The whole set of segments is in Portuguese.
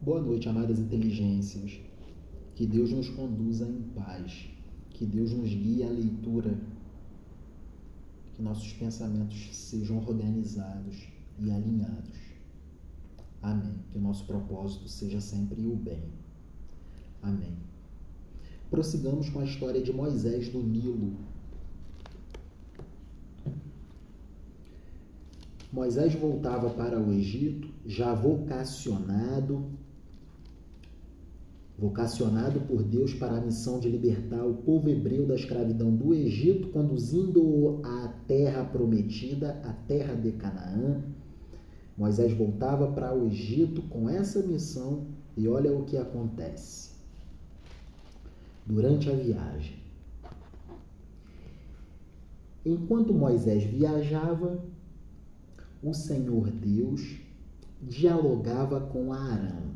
Boa noite, amadas inteligências. Que Deus nos conduza em paz. Que Deus nos guie à leitura. Que nossos pensamentos sejam organizados e alinhados. Amém. Que o nosso propósito seja sempre o bem. Amém. Prossigamos com a história de Moisés do Nilo. Moisés voltava para o Egito, já vocacionado por Deus para a missão de libertar o povo hebreu da escravidão do Egito, conduzindo-o à terra prometida, a terra de Canaã. Moisés voltava para o Egito com essa missão e olha o que acontece. Durante a viagem. Enquanto Moisés viajava, o Senhor Deus dialogava com Arão.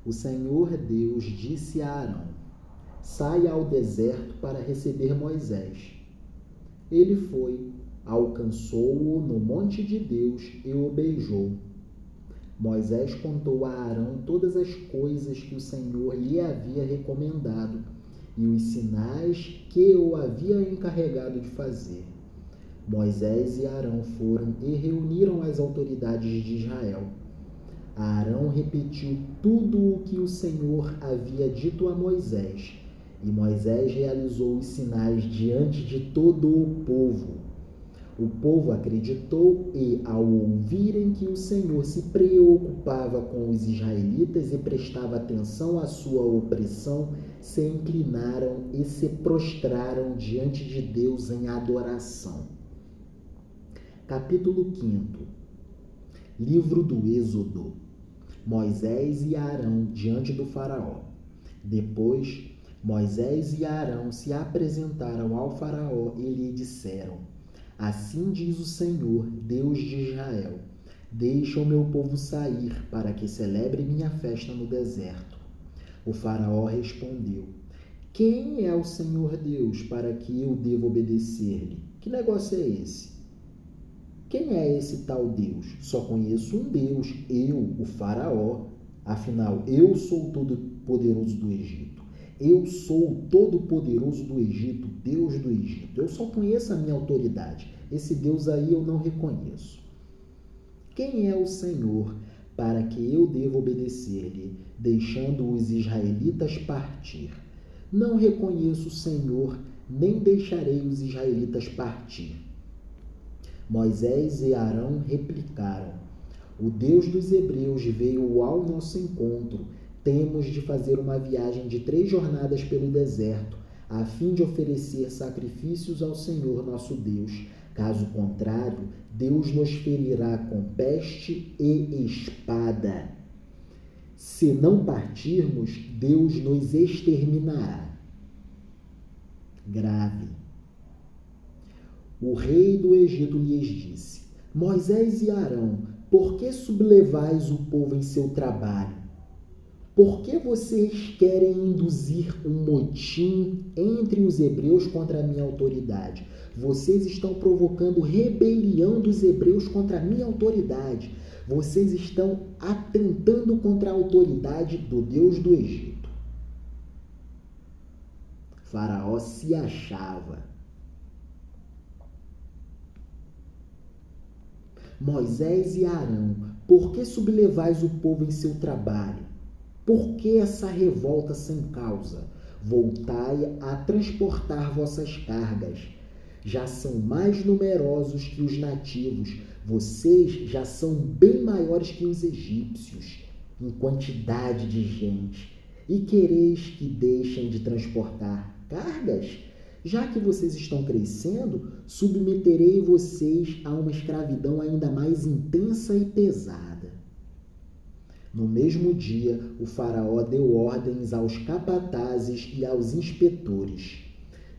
O Senhor Deus disse a Arão: saia ao deserto para receber Moisés. Ele foi, alcançou-o no monte de Deus e o beijou. Moisés contou a Arão todas as coisas que o Senhor lhe havia recomendado e os sinais que o havia encarregado de fazer. Moisés e Arão foram e reuniram as autoridades de Israel. Arão repetiu tudo o que o Senhor havia dito a Moisés, e Moisés realizou os sinais diante de todo o povo. O povo acreditou e, ao ouvirem que o Senhor se preocupava com os israelitas e prestava atenção à sua opressão, se inclinaram e se prostraram diante de Deus em adoração. Capítulo 5. Livro do Êxodo. Moisés e Arão diante do faraó. Depois, Moisés e Arão se apresentaram ao faraó e lhe disseram: assim diz o Senhor, Deus de Israel: deixa o meu povo sair para que celebre minha festa no deserto. O faraó respondeu: quem é o Senhor Deus para que eu deva obedecer-lhe? Que negócio é esse? Quem é esse tal Deus? Só conheço um Deus, eu, o faraó. Afinal, eu sou o todo-poderoso do Egito. Eu sou o todo-poderoso do Egito, Deus do Egito. Eu só conheço a minha autoridade. Esse Deus aí eu não reconheço. Quem é o Senhor para que eu deva obedecer-lhe, deixando os israelitas partir? Não reconheço o Senhor, nem deixarei os israelitas partir. Moisés e Arão replicaram: o Deus dos hebreus veio ao nosso encontro. Temos de fazer uma viagem de 3 jornadas pelo deserto, a fim de oferecer sacrifícios ao Senhor nosso Deus. Caso contrário, Deus nos ferirá com peste e espada. Se não partirmos, Deus nos exterminará. Grave. O rei do Egito lhes disse: Moisés e Arão, por que sublevais o povo em seu trabalho? Por que vocês querem induzir um motim entre os hebreus contra a minha autoridade? Vocês estão provocando rebelião dos hebreus contra a minha autoridade. Vocês estão atentando contra a autoridade do Deus do Egito. Faraó se achava. Moisés e Arão, por que sublevais o povo em seu trabalho? Por que essa revolta sem causa? Voltai a transportar vossas cargas. Já são mais numerosos que os nativos. Vocês já são bem maiores que os egípcios, em quantidade de gente. E quereis que deixem de transportar cargas? Já que vocês estão crescendo, submeterei vocês a uma escravidão ainda mais intensa e pesada. No mesmo dia, o faraó deu ordens aos capatazes e aos inspetores: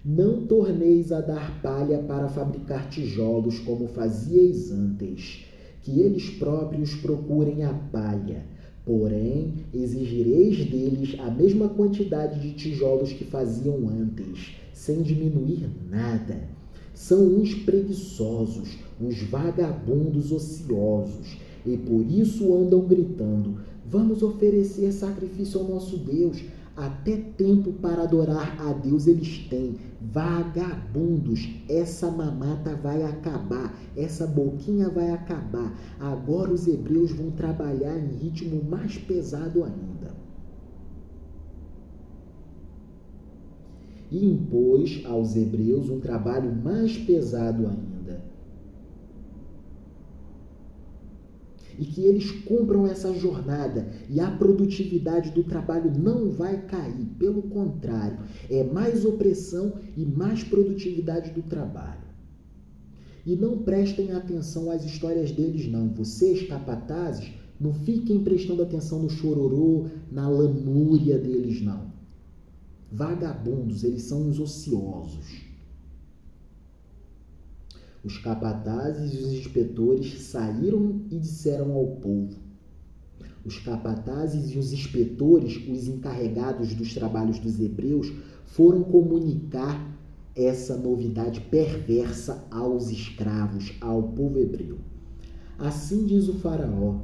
não torneis a dar palha para fabricar tijolos como fazíeis antes, que eles próprios procurem a palha. Porém, exigireis deles a mesma quantidade de tijolos que faziam antes, sem diminuir nada. São uns preguiçosos, uns vagabundos ociosos. e por isso andam gritando: vamos oferecer sacrifício ao nosso Deus. Até tempo para adorar a Deus eles têm. Vagabundos, essa mamata vai acabar, essa boquinha vai acabar. Agora os hebreus vão trabalhar em ritmo mais pesado ainda. E impôs aos hebreus um trabalho mais pesado ainda. E que eles cumpram essa jornada, e a produtividade do trabalho não vai cair, pelo contrário, é mais opressão e mais produtividade do trabalho. E não prestem atenção às histórias deles não, vocês capatazes, não fiquem prestando atenção no chororô, na lamúria deles não. Vagabundos, eles são os ociosos. Os capatazes e os inspetores saíram e disseram ao povo. Os capatazes e os inspetores, os encarregados dos trabalhos dos hebreus, foram comunicar essa novidade perversa aos escravos, ao povo hebreu. Assim diz o faraó: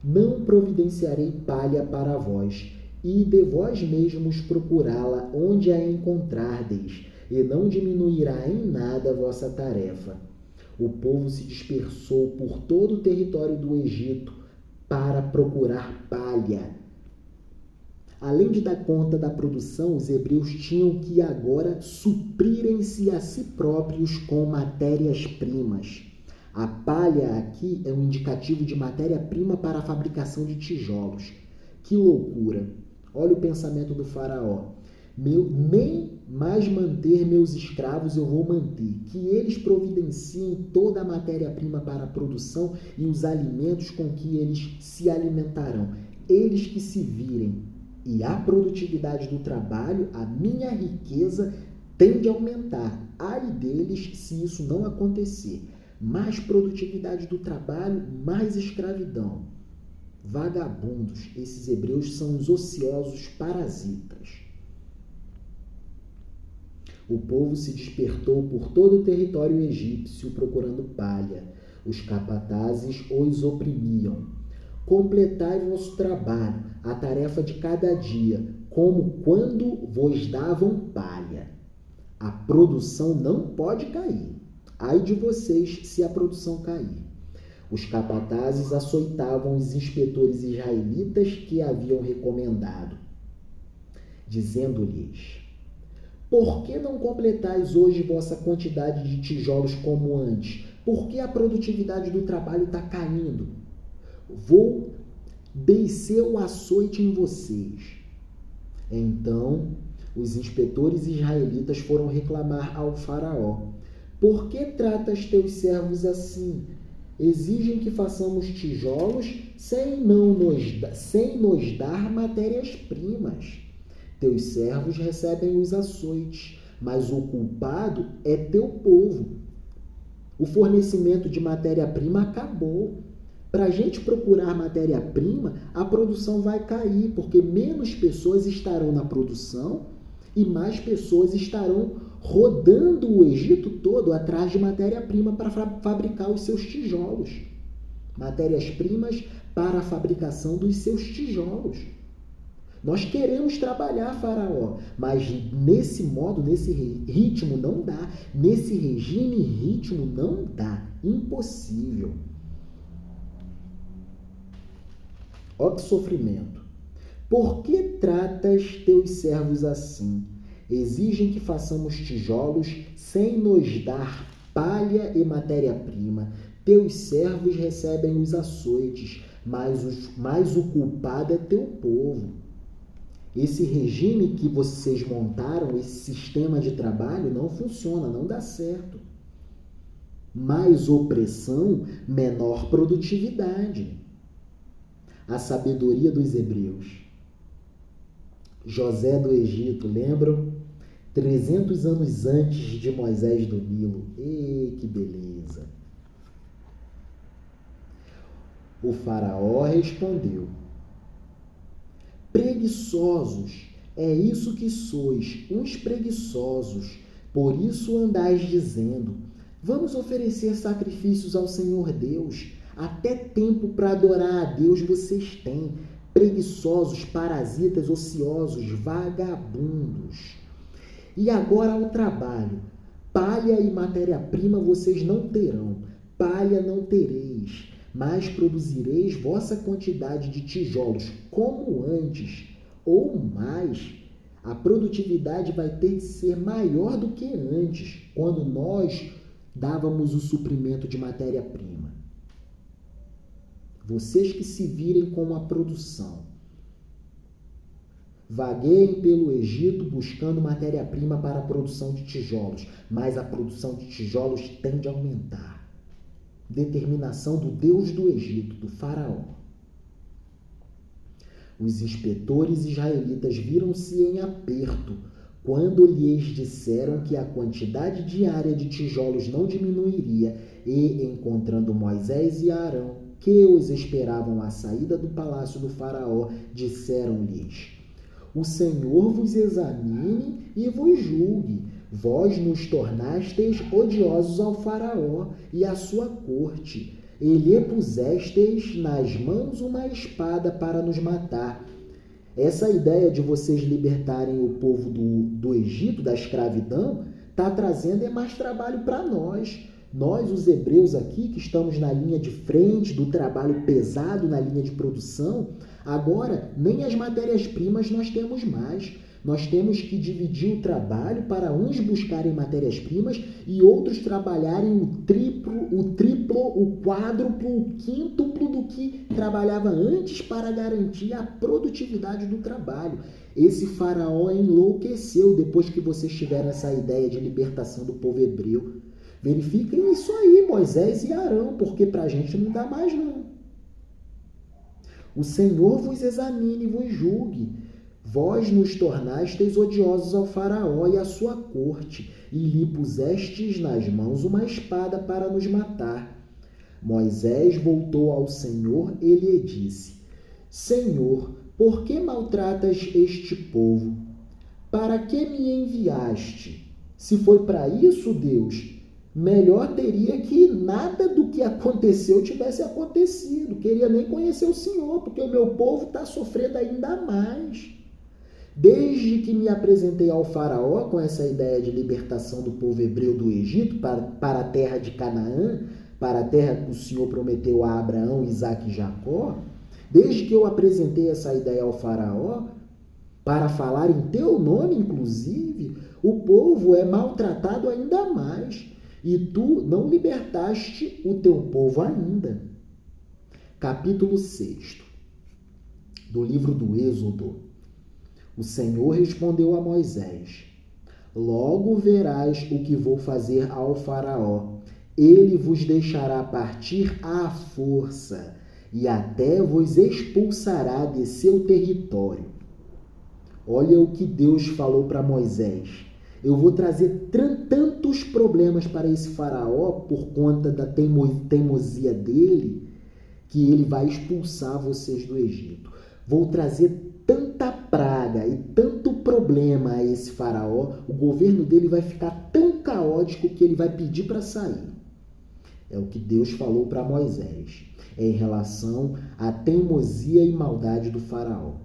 não providenciarei palha para vós, e de vós mesmos procurá-la onde a encontrardes, e não diminuirá em nada a vossa tarefa. O povo se dispersou por todo o território do Egito para procurar palha. Além de dar conta da produção, os hebreus tinham que agora suprirem-se a si próprios com matérias-primas. A palha aqui é um indicativo de matéria-prima para a fabricação de tijolos. Que loucura! Olha o pensamento do faraó. Nem mais manter meus escravos eu vou manter, que eles providenciem toda a matéria-prima para a produção e os alimentos com que eles se alimentarão. Eles que se virem. E a produtividade do trabalho, a minha riqueza, tende a aumentar. Ai deles se isso não acontecer. Mais produtividade do trabalho, mais escravidão. Vagabundos, esses hebreus são os ociosos parasitas. O povo se despertou por todo o território egípcio procurando palha. Os capatazes os oprimiam. Completai vosso trabalho, a tarefa de cada dia, como quando vos davam palha. A produção não pode cair. Ai de vocês se a produção cair. Os capatazes açoitavam os inspetores israelitas que haviam recomendado, dizendo-lhes: por que não completais hoje vossa quantidade de tijolos como antes? Por que a produtividade do trabalho está caindo? Vou descer o açoite em vocês. Então, os inspetores israelitas foram reclamar ao faraó: por que tratas teus servos assim? Exigem que façamos tijolos sem nos dar matérias-primas. Teus servos recebem os açoites, mas o culpado é teu povo. O fornecimento de matéria-prima acabou. Para a gente procurar matéria-prima, a produção vai cair, porque menos pessoas estarão na produção e mais pessoas estarão rodando o Egito todo atrás de matéria-prima para fabricar os seus tijolos. Matérias-primas para a fabricação dos seus tijolos. Nós queremos trabalhar, faraó, mas nesse modo, nesse ritmo não dá. Nesse regime e ritmo não dá. Impossível. Ó que sofrimento. Por que tratas teus servos assim? Exigem que façamos tijolos sem nos dar palha e matéria-prima. Teus servos recebem os açoites, mas o culpado é teu povo. Esse regime que vocês montaram, esse sistema de trabalho, não funciona, não dá certo. Mais opressão, menor produtividade. A sabedoria dos hebreus. José do Egito, lembram? 300 anos antes de Moisés do Nilo. Ei, que beleza! O faraó respondeu: preguiçosos, é isso que sois, uns preguiçosos. Por isso andais dizendo: vamos oferecer sacrifícios ao Senhor Deus. Até tempo para adorar a Deus vocês têm. Preguiçosos, parasitas, ociosos, vagabundos. E agora ao trabalho. Palha e matéria-prima vocês não terão. Palha não tereis, mas produzireis vossa quantidade de tijolos como antes, ou mais. A produtividade vai ter de ser maior do que antes, quando nós dávamos o suprimento de matéria-prima. Vocês que se virem com a produção. Vagueiem pelo Egito buscando matéria-prima para a produção de tijolos, mas a produção de tijolos tende a aumentar. Determinação do Deus do Egito, do faraó. Os inspetores israelitas viram-se em aperto quando lhes disseram que a quantidade diária de tijolos não diminuiria e, encontrando Moisés e Arão, que os esperavam à saída do palácio do faraó, disseram-lhes: O Senhor vos examine e vos julgue. Vós nos tornastes odiosos ao faraó e à sua corte, e lhe pusestes nas mãos uma espada para nos matar. Essa ideia de vocês libertarem o povo do Egito, da escravidão, está trazendo mais trabalho para nós. Nós, os hebreus aqui, que estamos na linha de frente do trabalho pesado, na linha de produção, agora nem as matérias-primas nós temos mais. Nós temos que dividir o trabalho para uns buscarem matérias-primas e outros trabalharem o triplo, o quádruplo, o quíntuplo do que trabalhava antes para garantir a produtividade do trabalho. Esse faraó enlouqueceu depois que vocês tiveram essa ideia de libertação do povo hebreu. Verifiquem isso aí, Moisés e Arão, porque para a gente não dá mais não. O Senhor vos examine e vos julgue. Vós nos tornastes odiosos ao faraó e à sua corte, e lhe pusestes nas mãos uma espada para nos matar. Moisés voltou ao Senhor e lhe disse: Senhor, por que maltratas este povo? Para que me enviaste? Se foi para isso, Deus, melhor teria que nada do que aconteceu tivesse acontecido. Queria nem conhecer o Senhor, porque o meu povo está sofrendo ainda mais. Desde que me apresentei ao faraó com essa ideia de libertação do povo hebreu do Egito para a terra de Canaã, para a terra que o Senhor prometeu a Abraão, Isaque e Jacó, desde que eu apresentei essa ideia ao faraó, para falar em teu nome, inclusive, o povo é maltratado ainda mais. E tu não libertaste o teu povo ainda. Capítulo 6 do livro do Êxodo. O Senhor respondeu a Moisés: Logo verás o que vou fazer ao faraó. Ele vos deixará partir à força e até vos expulsará de seu território. Olha o que Deus falou para Moisés. Eu vou trazer tantos problemas para esse faraó por conta da teimosia dele, que ele vai expulsar vocês do Egito. Vou trazer tanta praga e tanto problema a esse faraó, o governo dele vai ficar tão caótico que ele vai pedir para sair. É o que Deus falou para Moisés, em relação à teimosia e maldade do faraó.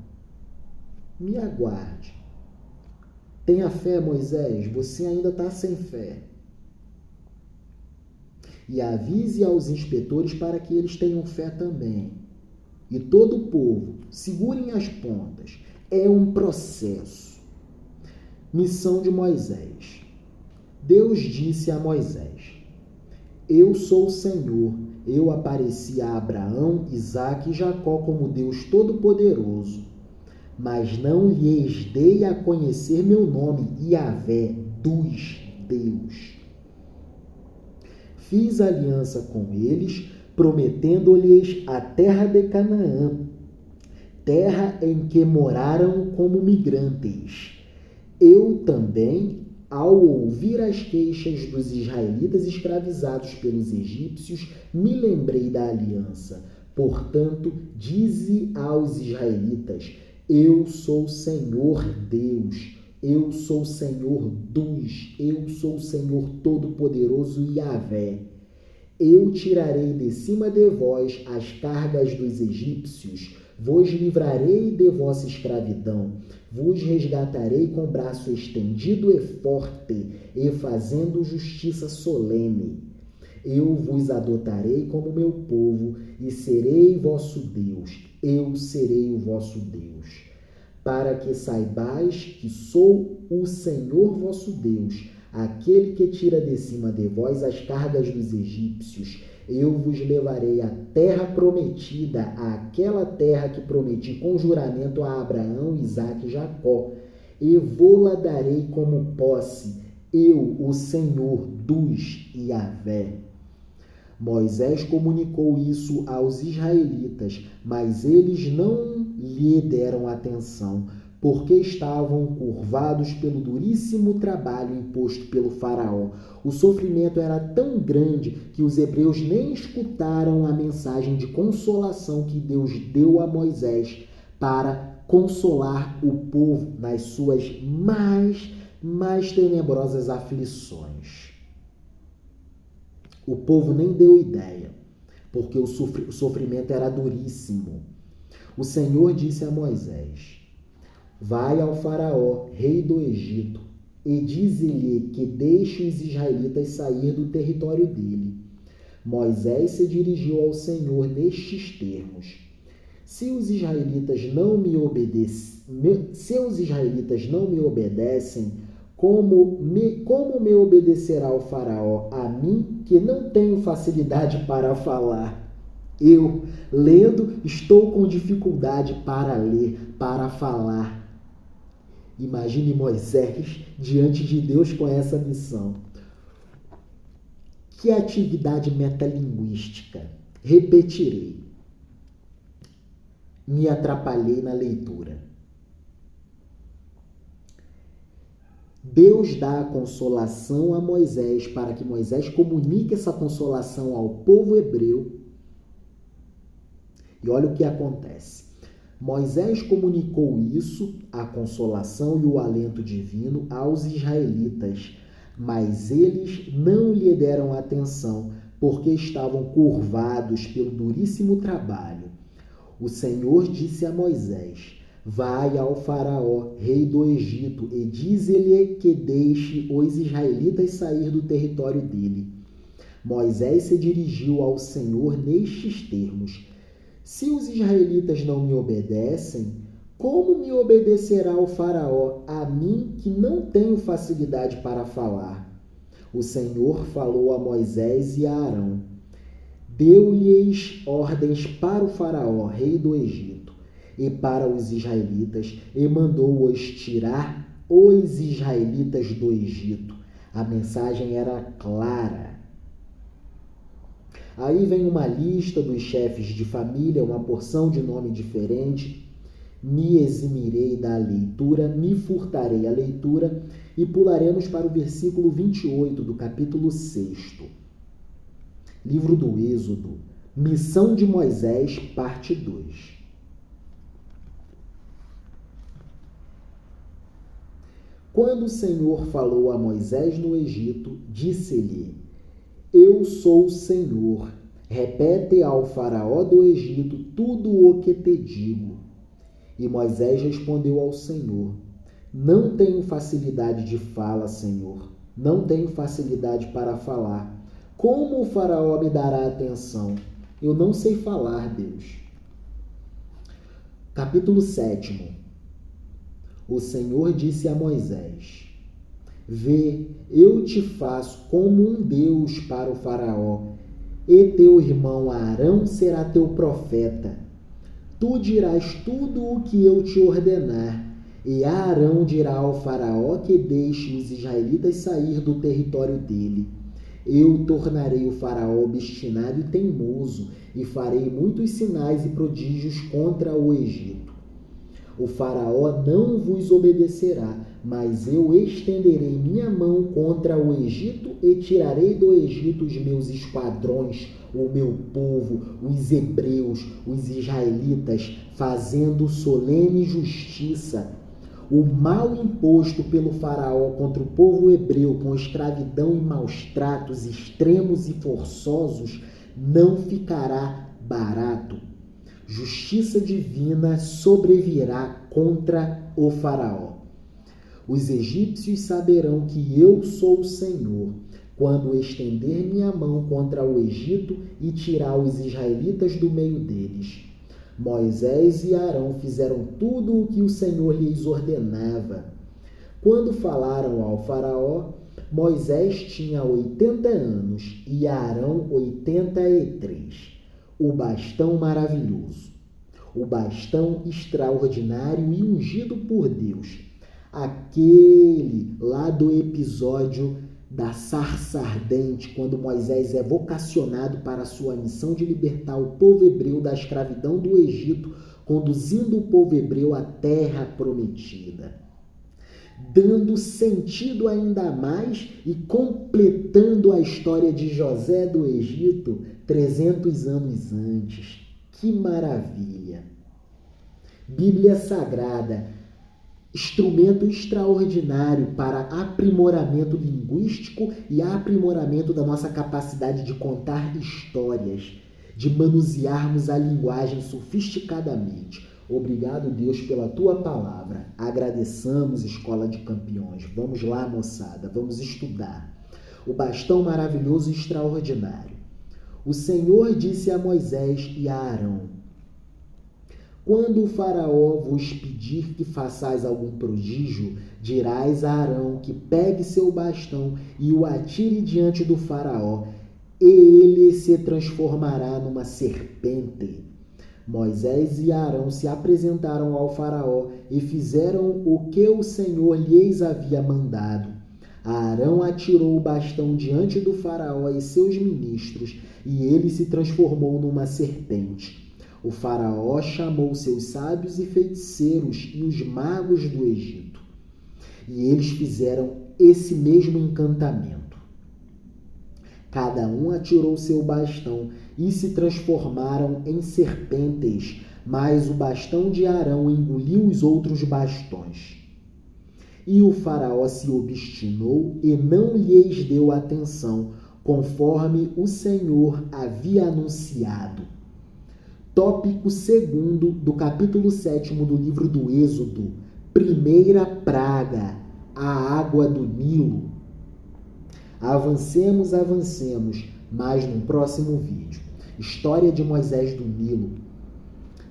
Me aguarde. Tenha fé, Moisés, você ainda está sem fé. E avise aos inspetores para que eles tenham fé também. E todo o povo, segurem as pontas. É um processo. Missão de Moisés. Deus disse a Moisés: Eu sou o Senhor. Eu apareci a Abraão, Isaque e Jacó como Deus Todo-Poderoso. Mas não lhes dei a conhecer meu nome, Yahvé, dos Deus. Fiz aliança com eles, prometendo-lhes a terra de Canaã, terra em que moraram como migrantes. Eu também, ao ouvir as queixas dos israelitas escravizados pelos egípcios, me lembrei da aliança. Portanto, dize aos israelitas: Eu sou o Senhor Deus, eu sou o Senhor eu sou o Senhor Todo-Poderoso Yahvé. Eu tirarei de cima de vós as cargas dos egípcios, vos livrarei de vossa escravidão, vos resgatarei com braço estendido e forte, e fazendo justiça solene. Eu vos adotarei como meu povo, e serei vosso Deus. Eu serei o vosso Deus. Para que saibais que sou o Senhor vosso Deus, aquele que tira de cima de vós as cargas dos egípcios. Eu vos levarei à terra prometida, àquela terra que prometi com juramento a Abraão, Isaque e Jacó, e vô-la darei como posse, eu, o Senhor dos Yahvé. Moisés comunicou isso aos israelitas, mas eles não lhe deram atenção, porque estavam curvados pelo duríssimo trabalho imposto pelo faraó. O sofrimento era tão grande que os hebreus nem escutaram a mensagem de consolação que Deus deu a Moisés para consolar o povo nas suas mais tenebrosas aflições. O povo nem deu ideia, porque o sofrimento era duríssimo. O Senhor disse a Moisés: vai ao faraó, rei do Egito, e dize-lhe que deixe os israelitas sair do território dele. Moisés se dirigiu ao Senhor nestes termos: se os israelitas não me obedecem, como me obedecerá o faraó a mim, que não tenho facilidade para falar? Eu, lendo, estou com dificuldade para ler, para falar. Imagine Moisés diante de Deus com essa missão. Que atividade metalinguística. Repetirei. Me atrapalhei na leitura. Deus dá a consolação a Moisés para que Moisés comunique essa consolação ao povo hebreu. E olha o que acontece. Moisés comunicou isso, a consolação e o alento divino, aos israelitas, mas eles não lhe deram atenção, porque estavam curvados pelo duríssimo trabalho. O Senhor disse a Moisés: vai ao faraó, rei do Egito, e diz-lhe que deixe os israelitas sair do território dele. Moisés se dirigiu ao Senhor nestes termos: se os israelitas não me obedecem, como me obedecerá o faraó, a mim que não tenho facilidade para falar? O Senhor falou a Moisés e a Arão. Deu-lhes ordens para o faraó, rei do Egito, e para os israelitas, e mandou-os tirar os israelitas do Egito. A mensagem era clara. Aí vem uma lista dos chefes de família, uma porção de nome diferente. Me eximirei da leitura, me furtarei a leitura e pularemos para o versículo 28 do capítulo 6. Livro do Êxodo, Missão de Moisés, parte 2. Quando o Senhor falou a Moisés no Egito, disse-lhe: eu sou o Senhor. Repete ao faraó do Egito tudo o que te digo. E Moisés respondeu ao Senhor: não tenho facilidade de fala, Senhor. Não tenho facilidade para falar. Como o faraó me dará atenção? Eu não sei falar, Deus. Capítulo 7. O Senhor disse a Moisés: vê, eu te faço como um Deus para o faraó, e teu irmão Arão será teu profeta. Tu dirás tudo o que eu te ordenar, e Arão dirá ao faraó que deixe os israelitas sair do território dele. Eu tornarei o faraó obstinado e teimoso, e farei muitos sinais e prodígios contra o Egito. O faraó não vos obedecerá, mas eu estenderei minha mão contra o Egito e tirarei do Egito os meus esquadrões, o meu povo, os hebreus, os israelitas, fazendo solene justiça. O mal imposto pelo faraó contra o povo hebreu com escravidão e maus tratos extremos e forçosos não ficará barato. Justiça divina sobrevirá contra o faraó. Os egípcios saberão que eu sou o Senhor, quando estender minha mão contra o Egito e tirar os israelitas do meio deles. Moisés e Arão fizeram tudo o que o Senhor lhes ordenava. Quando falaram ao faraó, Moisés tinha 80 anos e Arão 83. O bastão maravilhoso, o bastão extraordinário e ungido por Deus. Aquele lá do episódio da sarça ardente, quando Moisés é vocacionado para a sua missão de libertar o povo hebreu da escravidão do Egito, conduzindo o povo hebreu à terra prometida. Dando sentido ainda mais e completando a história de José do Egito 300 anos antes. Que maravilha! Bíblia Sagrada, instrumento extraordinário para aprimoramento linguístico e aprimoramento da nossa capacidade de contar histórias, de manusearmos a linguagem sofisticadamente. Obrigado, Deus, pela tua palavra. Agradeçamos, Escola de Campeões. Vamos lá, moçada, vamos estudar. O bastão maravilhoso e extraordinário. O Senhor disse a Moisés e a Arão: quando o faraó vos pedir que façais algum prodígio, dirás a Arão que pegue seu bastão e o atire diante do faraó, e ele se transformará numa serpente. Moisés e Arão se apresentaram ao faraó e fizeram o que o Senhor lhes havia mandado. Arão atirou o bastão diante do faraó e seus ministros, e ele se transformou numa serpente. O faraó chamou seus sábios e feiticeiros e os magos do Egito. E eles fizeram esse mesmo encantamento. Cada um atirou seu bastão e se transformaram em serpentes, mas o bastão de Arão engoliu os outros bastões. E o faraó se obstinou e não lhes deu atenção, conforme o Senhor havia anunciado. Tópico 2º do capítulo 7 do livro do Êxodo. Primeira praga, a água do Nilo. Avancemos, mas num próximo vídeo. História de Moisés do Nilo.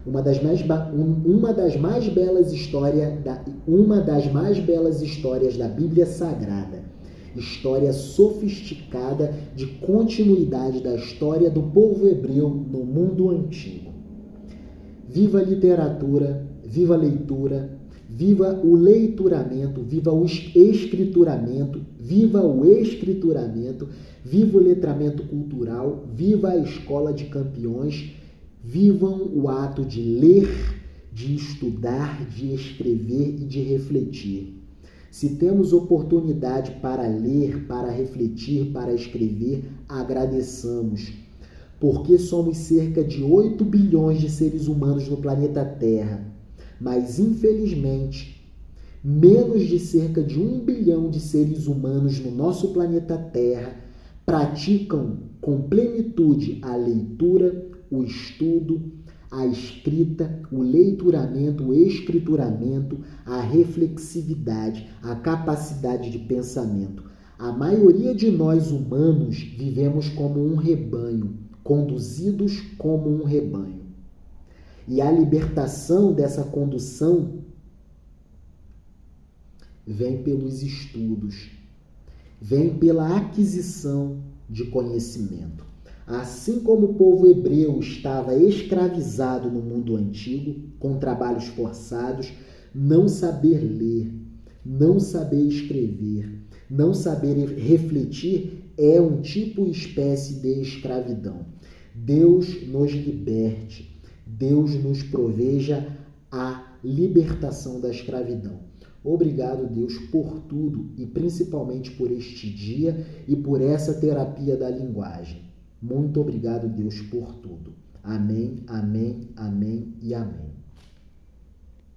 Uma das mais belas histórias da Bíblia Sagrada. História sofisticada de continuidade da história do povo hebreu no mundo antigo. Viva a literatura, viva a leitura, viva o leituramento, viva o escrituramento, viva o letramento cultural, viva a Escola de Campeões, vivam o ato de ler, de estudar, de escrever e de refletir. Se temos oportunidade para ler, para refletir, para escrever, agradeçamos. Porque somos cerca de 8 bilhões de seres humanos no planeta Terra. Mas, infelizmente, menos de cerca de 1 bilhão de seres humanos no nosso planeta Terra praticam com plenitude a leitura, o estudo, a escrita, o leituramento, o escrituramento, a reflexividade, a capacidade de pensamento. A maioria de nós humanos vivemos como um rebanho, conduzidos como um rebanho. E a libertação dessa condução vem pelos estudos, vem pela aquisição de conhecimento. Assim como o povo hebreu estava escravizado no mundo antigo, com trabalhos forçados, não saber ler, não saber escrever, não saber refletir é um tipo e espécie de escravidão. Deus nos liberte, Deus nos proveja a libertação da escravidão. Obrigado, Deus, por tudo e principalmente por este dia e por essa terapia da linguagem. Muito obrigado, Deus, por tudo. Amém, amém, amém e amém.